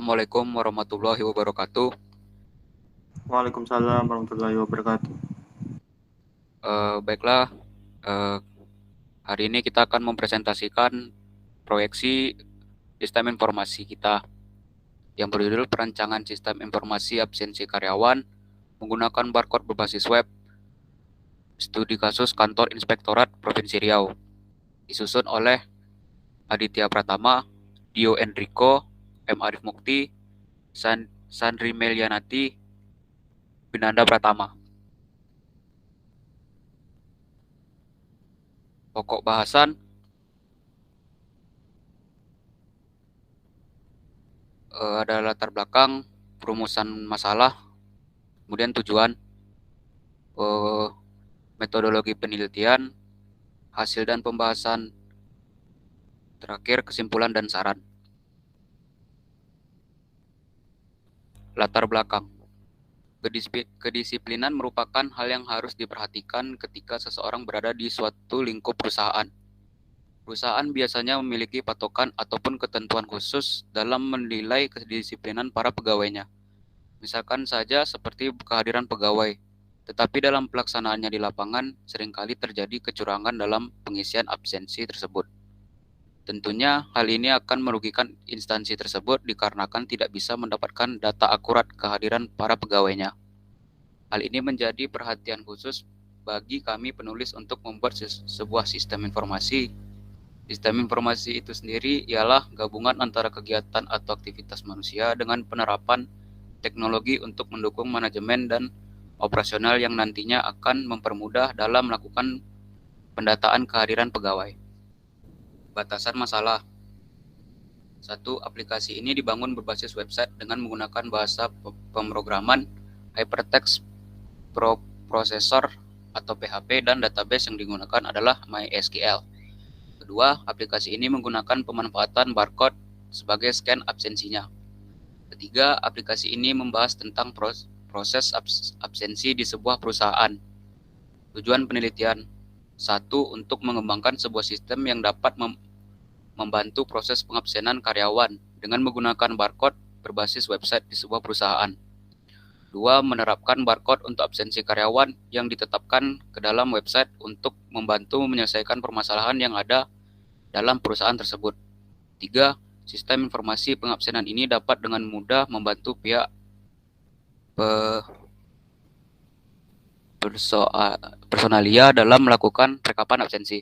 Assalamualaikum warahmatullahi wabarakatuh. Waalaikumsalam warahmatullahi wabarakatuh. Baiklah, eh, hari ini kita akan mempresentasikan proyeksi sistem informasi kita yang berjudul Perancangan Sistem Informasi Absensi Karyawan menggunakan barcode berbasis web, studi kasus Kantor Inspektorat Provinsi Riau, disusun oleh Aditya Pratama, Dio Enrico, M. Arif Mukti, Sandri Melianati, Binanda Pratama. Pokok bahasan ada latar belakang, perumusan masalah, kemudian tujuan, metodologi penelitian, hasil dan pembahasan, terakhir kesimpulan dan saran. Latar belakang. Kedisiplinan merupakan hal yang harus diperhatikan ketika seseorang berada di suatu lingkup perusahaan. Perusahaan biasanya memiliki patokan ataupun ketentuan khusus dalam menilai kedisiplinan para pegawainya. Misalkan saja seperti kehadiran pegawai, tetapi dalam pelaksanaannya di lapangan seringkali terjadi kecurangan dalam pengisian absensi tersebut. Tentunya hal ini akan merugikan instansi tersebut dikarenakan tidak bisa mendapatkan data akurat kehadiran para pegawainya. Hal ini menjadi perhatian khusus bagi kami penulis untuk membuat sebuah sistem informasi. Sistem informasi itu sendiri ialah gabungan antara kegiatan atau aktivitas manusia dengan penerapan teknologi untuk mendukung manajemen dan operasional yang nantinya akan mempermudah dalam melakukan pendataan kehadiran pegawai. Batasan masalah. 1. Aplikasi ini dibangun berbasis website dengan menggunakan bahasa pemrograman Hypertext Processor atau PHP dan database yang digunakan adalah MySQL. Kedua, aplikasi ini menggunakan pemanfaatan barcode sebagai scan absensinya. Ketiga, aplikasi ini membahas tentang proses absensi di sebuah perusahaan. Tujuan penelitian. 1. Untuk mengembangkan sebuah sistem yang dapat membantu proses pengabsenan karyawan dengan menggunakan barcode berbasis website di sebuah perusahaan. 2. Menerapkan barcode untuk absensi karyawan yang ditetapkan ke dalam website untuk membantu menyelesaikan permasalahan yang ada dalam perusahaan tersebut. 3. Sistem informasi pengabsenan ini dapat dengan mudah membantu pihak personalia dalam melakukan rekapan absensi.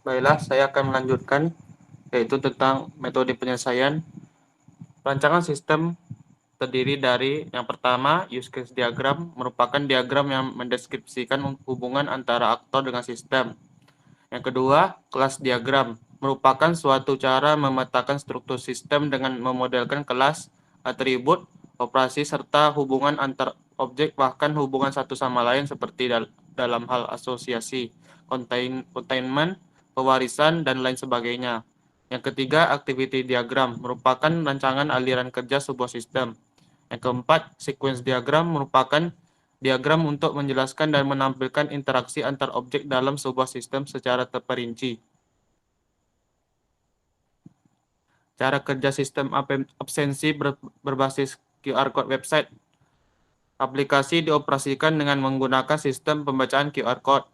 Baiklah, saya akan melanjutkan, yaitu tentang metode penyelesaian. Rancangan sistem terdiri dari yang pertama, use case diagram merupakan diagram yang mendeskripsikan hubungan antara aktor dengan sistem. Yang kedua, kelas diagram merupakan suatu cara memetakan struktur sistem dengan memodelkan kelas, atribut, operasi, serta hubungan antar objek, bahkan hubungan satu sama lain seperti dalam hal asosiasi, containment, pewarisan, dan lain sebagainya. Yang ketiga, activity diagram merupakan rancangan aliran kerja sebuah sistem. Yang keempat, sequence diagram merupakan diagram untuk menjelaskan dan menampilkan interaksi antar objek dalam sebuah sistem secara terperinci. Cara kerja sistem absensi berbasis QR Code website. Aplikasi dioperasikan dengan menggunakan sistem pembacaan QR Code.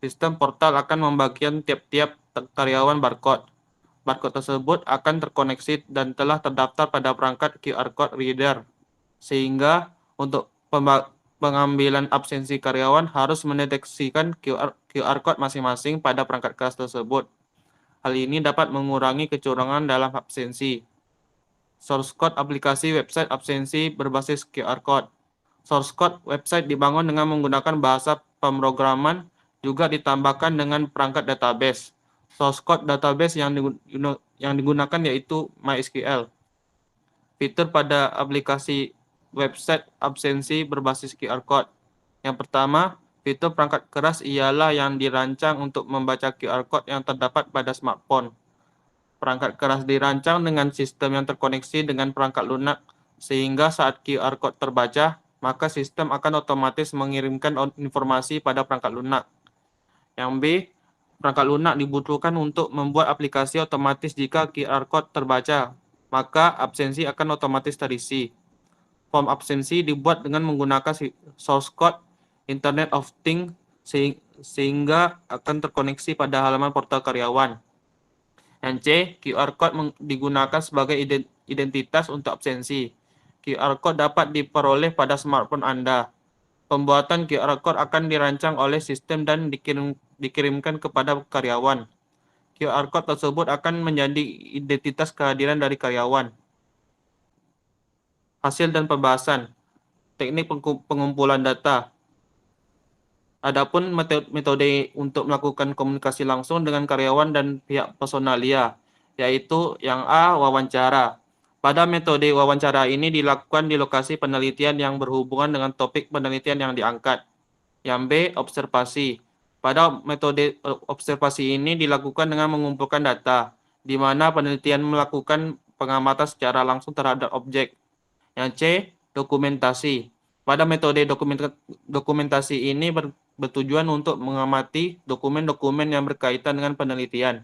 Sistem portal akan membagikan tiap-tiap karyawan barcode. Barcode tersebut akan terkoneksi dan telah terdaftar pada perangkat QR Code reader, sehingga untuk pengambilan absensi karyawan harus mendeteksikan QR Code masing-masing pada perangkat keras tersebut. Hal ini dapat mengurangi kecurangan dalam absensi. Source code aplikasi website absensi berbasis QR Code. Source code website dibangun dengan menggunakan bahasa pemrograman, juga ditambahkan dengan perangkat database. Source code database yang digunakan yaitu MySQL. Fitur pada aplikasi website absensi berbasis QR Code. Yang pertama, fitur perangkat keras ialah yang dirancang untuk membaca QR Code yang terdapat pada smartphone. Perangkat keras dirancang dengan sistem yang terkoneksi dengan perangkat lunak, sehingga saat QR Code terbaca, maka sistem akan otomatis mengirimkan informasi pada perangkat lunak. Yang B, perangkat lunak dibutuhkan untuk membuat aplikasi otomatis jika QR Code terbaca. maka absensi akan otomatis terisi. Form absensi dibuat dengan menggunakan source code Internet of Things sehingga akan terkoneksi pada halaman portal karyawan. Yang C, QR Code digunakan sebagai identitas untuk absensi. QR Code dapat diperoleh pada smartphone Anda. Pembuatan QR Code akan dirancang oleh sistem dan dikirimkan kepada karyawan. QR Code tersebut akan menjadi identitas kehadiran dari karyawan. Hasil dan pembahasan. Teknik pengumpulan data. Adapun metode untuk melakukan komunikasi langsung dengan karyawan dan pihak personalia, yaitu yang A, wawancara. Pada metode wawancara ini dilakukan di lokasi penelitian yang berhubungan dengan topik penelitian yang diangkat. Yang B, observasi. Pada metode observasi ini dilakukan dengan mengumpulkan data, di mana penelitian melakukan pengamatan secara langsung terhadap objek. Yang C, dokumentasi. Pada metode dokumentasi ini bertujuan untuk mengamati dokumen-dokumen yang berkaitan dengan penelitian.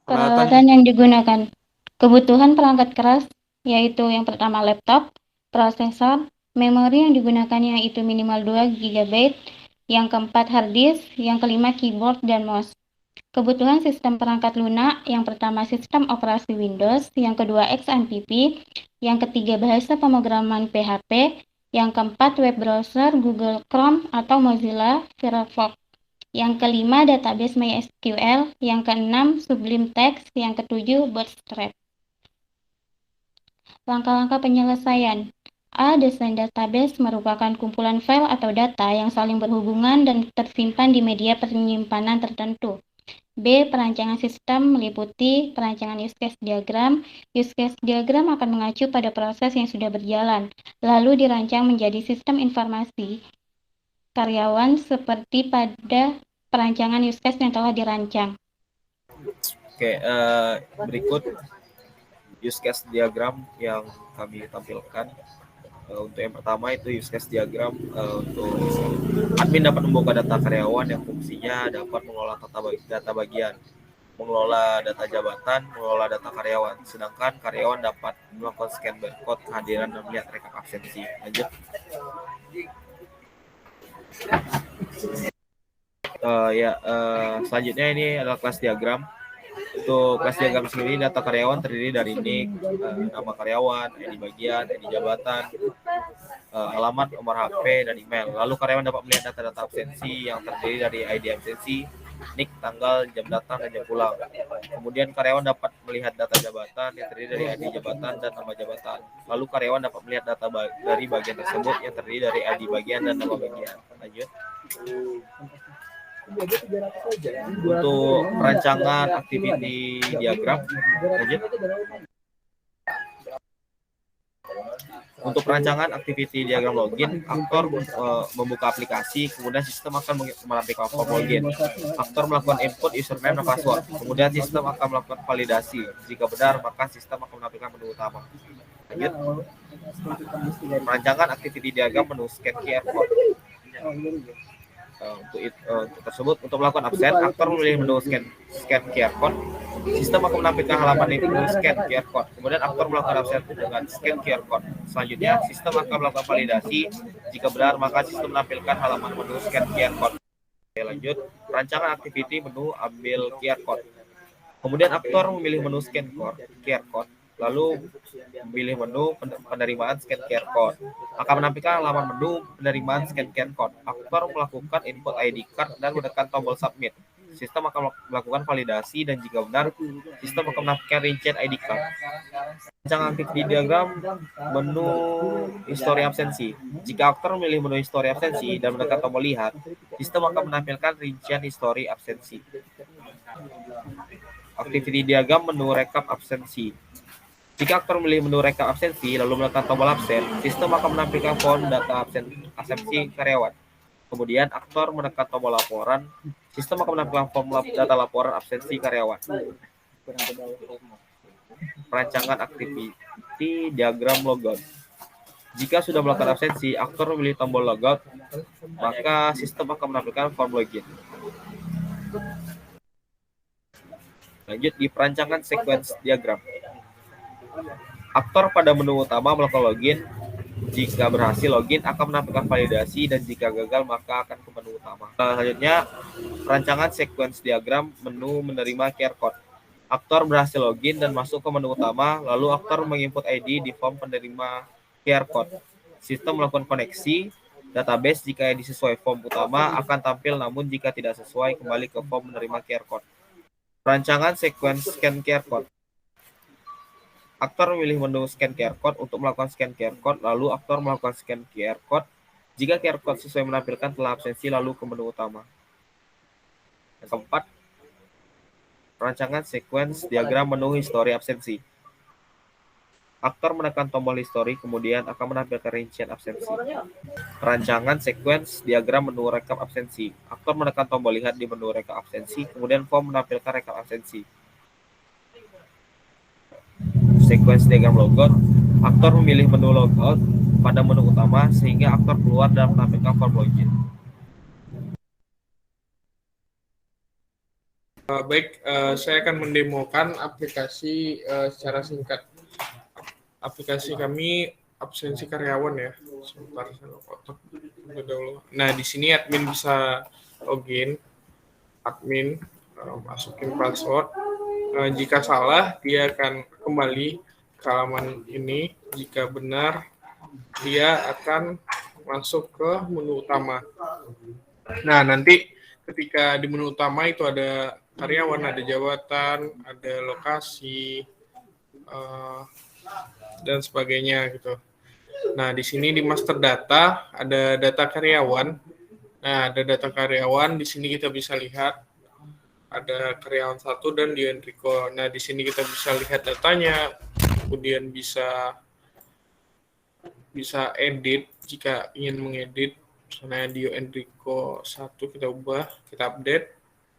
Peralatan yang digunakan. Kebutuhan perangkat keras yaitu yang pertama laptop, prosesor, memori yang digunakan yaitu minimal 2 GB, yang keempat hard disk, yang kelima keyboard dan mouse. Kebutuhan sistem perangkat lunak, yang pertama sistem operasi Windows, yang kedua XMPP, yang ketiga bahasa pemrograman PHP, yang keempat web browser Google Chrome atau Mozilla Firefox, yang kelima database MySQL, yang keenam Sublime Text, yang ketujuh Bootstrap. Langkah-langkah penyelesaian. A. Desain database merupakan kumpulan file atau data yang saling berhubungan dan tersimpan di media penyimpanan tertentu. B. Perancangan sistem meliputi perancangan use case diagram. Use case diagram akan mengacu pada proses yang sudah berjalan, lalu dirancang menjadi sistem informasi karyawan seperti pada perancangan use case yang telah dirancang. Oke, berikut use case diagram yang kami tampilkan. Untuk yang pertama itu use case diagram untuk admin dapat membuka data karyawan yang fungsinya dapat mengelola data bagian, mengelola data jabatan, mengelola data karyawan. Sedangkan karyawan dapat melakukan scan barcode kehadiran dan melihat rekap absensi. Lanjut. Selanjutnya ini adalah kelas diagram. Untuk kelas diagram sendiri data karyawan terdiri dari nick, nama karyawan, ID bagian, ID jabatan, alamat, nomor HP, dan email. Lalu karyawan dapat melihat data-data absensi yang terdiri dari ID absensi, nick, tanggal, jam datang, dan jam pulang. Kemudian karyawan dapat melihat data jabatan yang terdiri dari ID jabatan dan nama jabatan. Lalu karyawan dapat melihat data dari bagian tersebut yang terdiri dari ID bagian dan nama bagian. Lanjut. Untuk perancangan activity diagram, lanjut. Untuk perancangan activity diagram login, aktor membuka aplikasi, kemudian sistem akan menampilkan form login. Aktor melakukan input username dan password, kemudian sistem akan melakukan validasi. Jika benar, maka sistem akan menampilkan menu utama. Lanjut. Perancangan activity diagram menu scan QR code. Untuk melakukan absen, aktor memilih menu scan QR code. Sistem akan menampilkan halaman menu scan QR code. Kemudian aktor melakukan absen dengan scan QR code. Selanjutnya, sistem akan melakukan validasi. Jika benar, maka sistem menampilkan halaman menu scan QR code. Oke, lanjut. Rancangan activity menu ambil QR code. Kemudian aktor memilih menu scan QR code. Lalu memilih menu penerimaan scan QR code. Akan menampilkan halaman menu penerimaan scan QR code. Aktor melakukan input ID card dan menekan tombol submit. Sistem akan melakukan validasi dan jika benar, sistem akan menampilkan rincian ID card. Rancangan activity diagram menu history absensi. Jika aktor memilih menu history absensi dan menekan tombol lihat, sistem akan menampilkan rincian history absensi. Activity diagram menu rekap absensi. Jika aktor memilih menu rekap absensi lalu menekan tombol absen, sistem akan menampilkan form data absensi karyawan. Kemudian aktor menekan tombol laporan, sistem akan menampilkan form data laporan absensi karyawan. Perancangan activity diagram logout. Jika sudah melakukan absensi, aktor memilih tombol logout, maka sistem akan menampilkan form login. Lanjut di perancangan sequence diagram. Aktor pada menu utama melakukan login. Jika berhasil login akan menampilkan validasi dan jika gagal maka akan ke menu utama. Selanjutnya perancangan sequence diagram menu menerima QR code. Aktor berhasil login dan masuk ke menu utama, lalu aktor menginput ID di form penerima QR code. Sistem melakukan koneksi database jika ID sesuai form utama akan tampil, namun jika tidak sesuai kembali ke form menerima QR code. Perancangan sequence scan QR code. Aktor memilih menu scan QR code untuk melakukan scan QR code, lalu aktor melakukan scan QR code. Jika QR code sesuai menampilkan telah absensi, lalu ke menu utama. Yang keempat, perancangan sequence diagram menu histori absensi. Aktor menekan tombol histori, kemudian akan menampilkan rincian absensi. Perancangan sequence diagram menu rekap absensi. Aktor menekan tombol lihat di menu rekap absensi, kemudian form menampilkan rekap absensi. Sequence diagram logout. Aktor memilih menu logout pada menu utama sehingga aktor keluar dan menampilkan form login. Baik, saya akan mendemokan aplikasi secara singkat. Aplikasi kami absensi karyawan ya. Sebentar saya kotak dulu. Nah, di sini admin bisa login, admin masukin password. Jika salah, dia akan kembali ke halaman ini. Jika benar, dia akan masuk ke menu utama. Nah, nanti ketika di menu utama itu ada karyawan, ada jabatan, ada lokasi, dan sebagainya gitu. Nah, di sini di master data ada data karyawan. Nah, ada data karyawan, di sini kita bisa lihat ada karyawan 1 dan Dio Enrico. Nah, di sini kita bisa lihat datanya, kemudian bisa edit jika ingin mengedit. Misalnya Dio Enrico 1 kita ubah, kita update.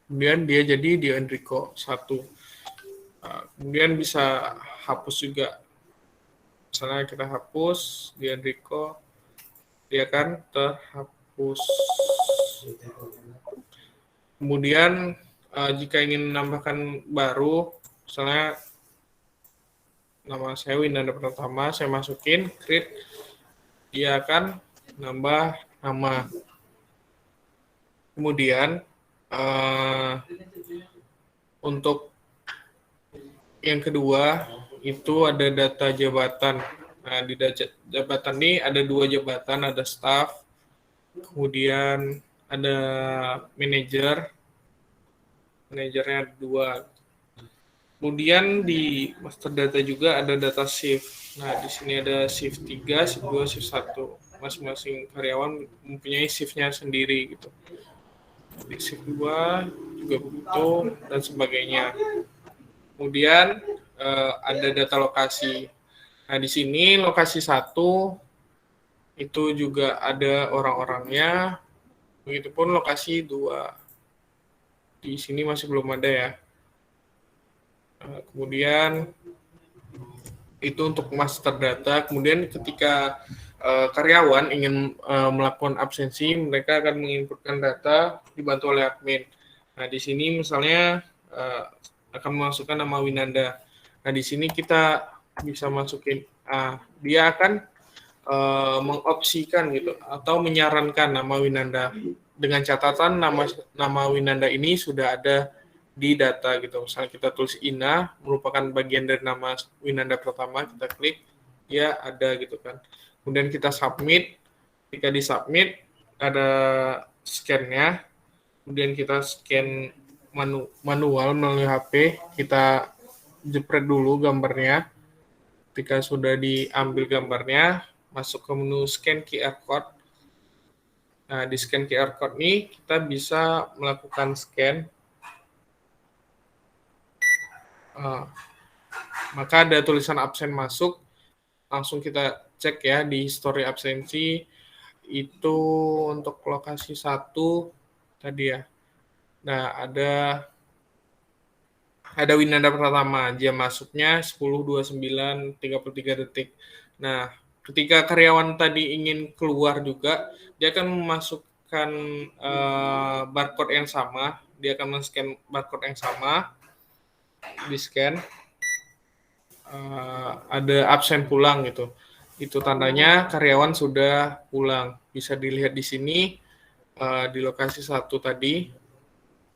Kemudian dia jadi Dio Enrico 1. Kemudian bisa hapus juga. Misalnya kita hapus Dio Enrico, dia akan terhapus. Kemudian jika ingin menambahkan baru, misalnya nama saya Winanda Pratama, saya masukin create, dia akan nambah nama. Kemudian untuk yang kedua itu ada data jabatan. Nah, di data jabatan ini ada 2 jabatan, ada staff, kemudian ada manajernya ada 2. Kemudian di master data juga ada data shift. Nah, di sini ada shift 3, shift 2, shift 1. Masing-masing karyawan mempunyai shift-nya sendiri gitu. Di shift 2 juga begitu dan sebagainya. Kemudian ada data lokasi. Nah, di sini lokasi 1 itu juga ada orang-orangnya. Begitupun lokasi 2. Di sini masih belum ada ya. Kemudian itu untuk master data. Kemudian ketika karyawan ingin melakukan absensi, mereka akan menginputkan data dibantu oleh admin. Nah, di sini misalnya akan memasukkan nama Winanda. Nah, di sini kita bisa masukin, dia akan mengopsikan gitu atau menyarankan nama Winanda dengan catatan nama Winanda ini sudah ada di data gitu. Misalnya kita tulis Ina merupakan bagian dari nama Winanda Pratama, kita klik, dia ada gitu kan. Kemudian kita submit. Ketika di submit ada scan-nya. Kemudian kita scan manual melalui HP, kita jepret dulu gambarnya. Ketika sudah diambil gambarnya, masuk ke menu scan QR code. Nah, di scan QR code ini kita bisa melakukan scan. Maka ada tulisan absen masuk, langsung kita cek ya di history absensi. Itu untuk lokasi 1 tadi ya. Nah, ada Winanda Pratama, jam masuknya 10.29.33 detik. Nah, ketika karyawan tadi ingin keluar juga, dia akan memasukkan barcode yang sama, dia akan men-scan barcode yang sama. di scan, ada absen pulang gitu. Itu tandanya karyawan sudah pulang. Bisa dilihat di sini di lokasi 1 tadi,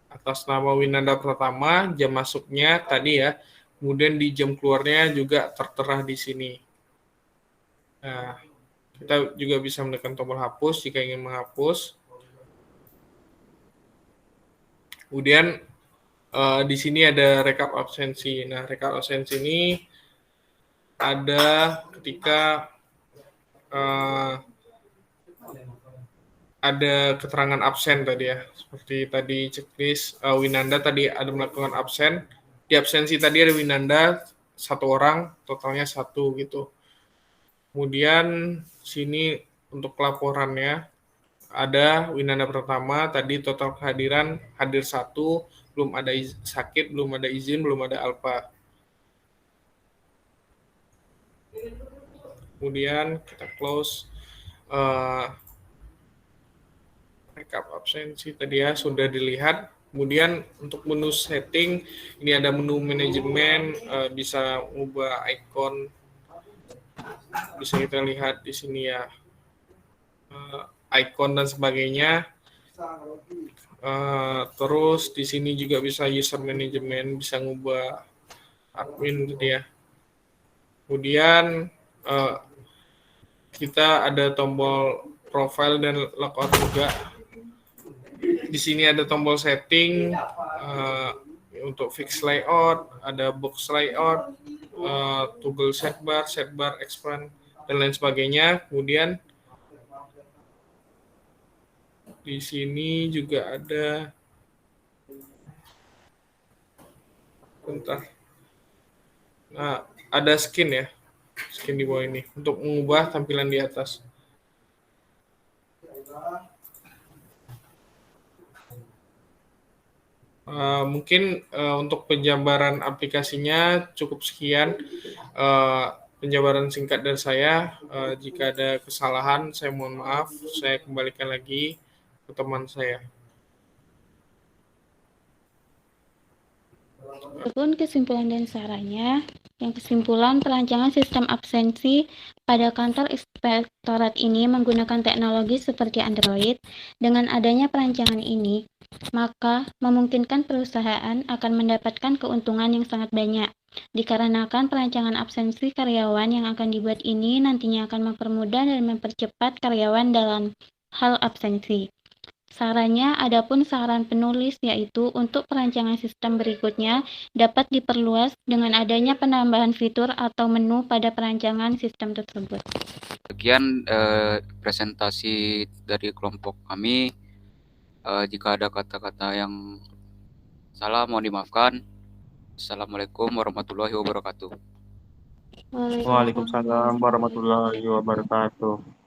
atas nama Winanda Pratama, jam masuknya tadi ya. Kemudian di jam keluarnya juga tertera di sini. Nah, kita juga bisa menekan tombol hapus jika ingin menghapus. Kemudian di sini ada rekap absensi. Nah, rekap absensi ini ada ketika ada keterangan absen tadi ya. Seperti tadi checklist Winanda tadi ada melakukan absen. Di absensi tadi ada Winanda 1 orang, totalnya 1 gitu. Kemudian sini untuk laporannya ada Winanda Pratama tadi total kehadiran hadir 1, belum ada sakit, belum ada izin, belum ada alpa. Kemudian kita close rekap absensi tadi ya sudah dilihat. Kemudian untuk menu setting ini ada menu manajemen, bisa ubah icon, bisa kita lihat di sini ya, icon dan sebagainya. Terus di sini juga bisa user management, bisa ngubah admin gitu ya. Kemudian kita ada tombol profile dan logout juga. Di sini ada tombol setting untuk fix layout, ada box layout, toggle setbar, expand dan lain sebagainya. Kemudian di sini juga ada Nah, ada skin ya. Skin di bawah ini untuk mengubah tampilan di atas. Mungkin untuk penjabaran aplikasinya cukup sekian. Penjabaran singkat dari saya. Jika ada kesalahan, saya mohon maaf. Saya kembalikan lagi ke teman saya. Adapun kesimpulan dan sarannya, yang kesimpulan perancangan sistem absensi pada kantor inspektorat ini menggunakan teknologi seperti Android. Dengan adanya perancangan ini, maka memungkinkan perusahaan akan mendapatkan keuntungan yang sangat banyak. Dikarenakan perancangan absensi karyawan yang akan dibuat ini nantinya akan mempermudah dan mempercepat karyawan dalam hal absensi. Sarannya, adapun saran penulis yaitu untuk perancangan sistem berikutnya dapat diperluas dengan adanya penambahan fitur atau menu pada perancangan sistem tersebut. Sekian presentasi dari kelompok kami. Jika ada kata-kata yang salah mohon dimaafkan. Assalamualaikum warahmatullahi wabarakatuh. Waalaikumsalam warahmatullahi wabarakatuh.